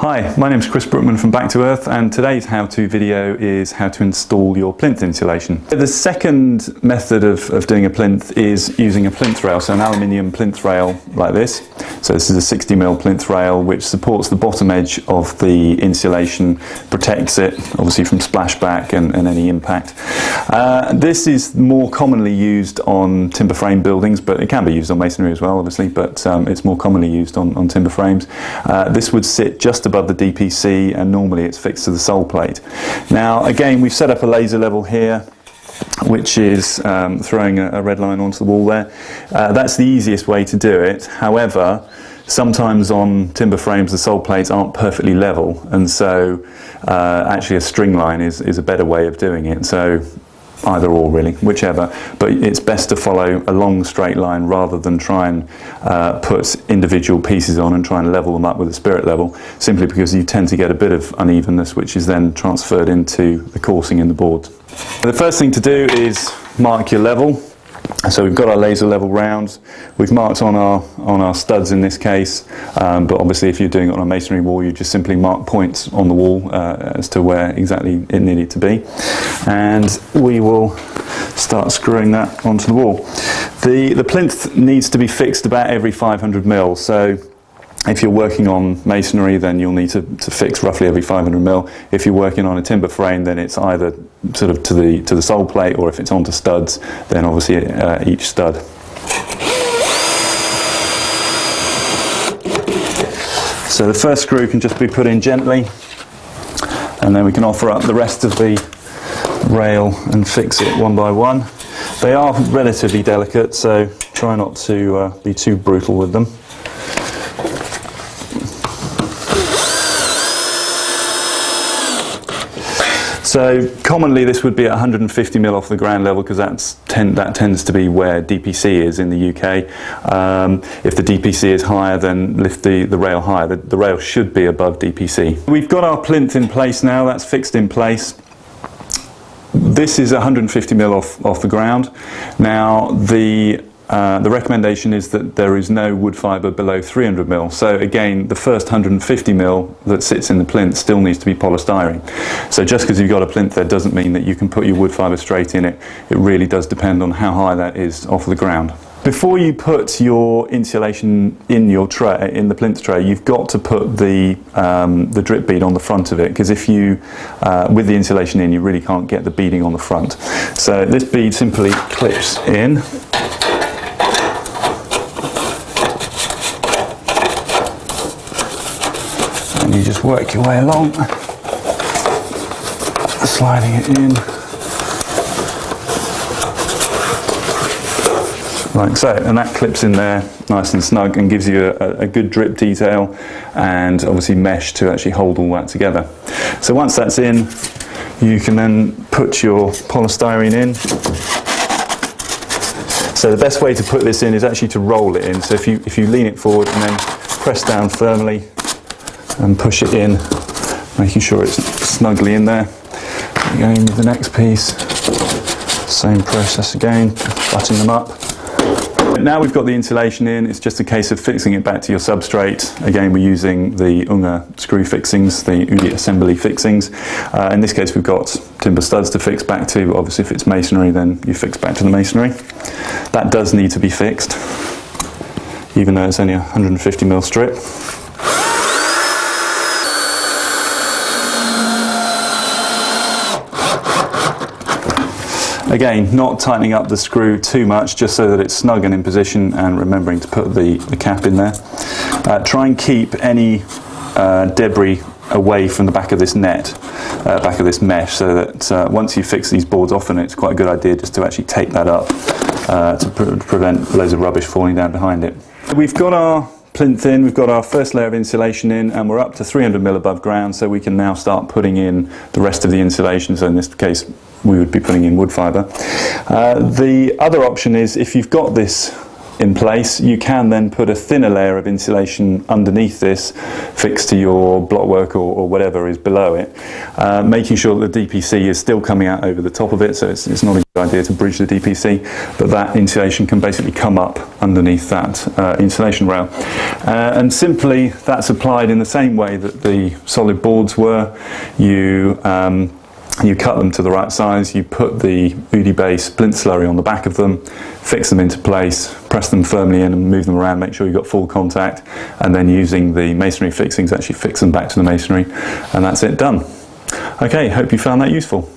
Hi, my name is Chris Brookman from Back to Earth, and today's how-to video is how to install your plinth insulation. The second method of doing a plinth is using a plinth rail, so an aluminium plinth rail like this. So this is a 60mm plinth rail which supports the bottom edge of the insulation, protects it obviously from splashback and any impact. This is more commonly used on timber frame buildings, but it can be used on masonry as well obviously, but it's more commonly used on timber frames. This would sit just above the DPC, and normally it's fixed to the sole plate. Now again, we've set up a laser level here which is throwing a red line onto the wall there. That's the easiest way to do it. However, sometimes on timber frames the sole plates aren't perfectly level, and so actually a string line is a better way of doing it. So either or really, whichever, but it's best to follow a long straight line rather than try and put individual pieces on and try and level them up with a spirit level, simply because you tend to get a bit of unevenness which is then transferred into the coursing in the board. The first thing to do is mark your level. So we've got our laser level round. We've marked on our studs in this case, but obviously if you're doing it on a masonry wall, you just simply mark points on the wall as to where exactly it needed to be, and we will start screwing that onto the wall. The plinth needs to be fixed about every 500mm. So if you're working on masonry, then you'll need to fix roughly every 500mm. If you're working on a timber frame, then it's either sort of to the sole plate, or if it's onto studs, then obviously each stud. So the first screw can just be put in gently, and then we can offer up the rest of the rail and fix it one by one. They are relatively delicate, so try not to be too brutal with them. So commonly this would be at 150mm off the ground level, because that tends to be where DPC is in the UK. If the DPC is higher, then lift the rail higher. The rail should be above DPC. We've got our plinth in place now, that's fixed in place. This is 150mm off the ground. Now the recommendation is that there is no wood fibre below 300mm. So again, the first 150mm that sits in the plinth still needs to be polystyrene. So just because you've got a plinth there doesn't mean that you can put your wood fibre straight in it. It really does depend on how high that is off the ground. Before you put your insulation in your tray, in the plinth tray, you've got to put the drip bead on the front of it, because if you, with the insulation in, you really can't get the beading on the front. So this bead simply clips in. And you just work your way along, sliding it in, like so, and that clips in there nice and snug and gives you a good drip detail, and obviously mesh to actually hold all that together. So once that's in, you can then put your polystyrene in. So the best way to put this in is actually to roll it in. So if you lean it forward and then press down firmly and push it in, making sure it's snugly in there. Again with the next piece, same process again, butting them up. Now we've got the insulation in, it's just a case of fixing it back to your substrate. Again, we're using the Unga screw fixings, the Udi assembly fixings. In this case we've got timber studs to fix back to, but obviously if it's masonry then you fix back to the masonry. That does need to be fixed, even though it's only a 150mm strip. Again, not tightening up the screw too much, just so that it's snug and in position, and remembering to put the cap in there. Try and keep any debris away from the back of this net, back of this mesh, so that once you fix these boards, often it's quite a good idea just to actually tape that up to prevent loads of rubbish falling down behind it. We've got our plinth in, we've got our first layer of insulation in, and we're up to 300mm above ground, so we can now start putting in the rest of the insulation. So in this case we would be putting in wood fibre. The other option is, if you've got this in place, you can then put a thinner layer of insulation underneath this, fixed to your blockwork or whatever is below it, making sure that the DPC is still coming out over the top of it. So it's not a good idea to bridge the DPC, but that insulation can basically come up underneath that insulation rail. And simply that's applied in the same way that the solid boards were. You cut them to the right size, you put the Udi base plinth slurry on the back of them, fix them into place, press them firmly in and move them around, make sure you've got full contact, and then using the masonry fixings actually fix them back to the masonry, and that's it, done. Okay, hope you found that useful.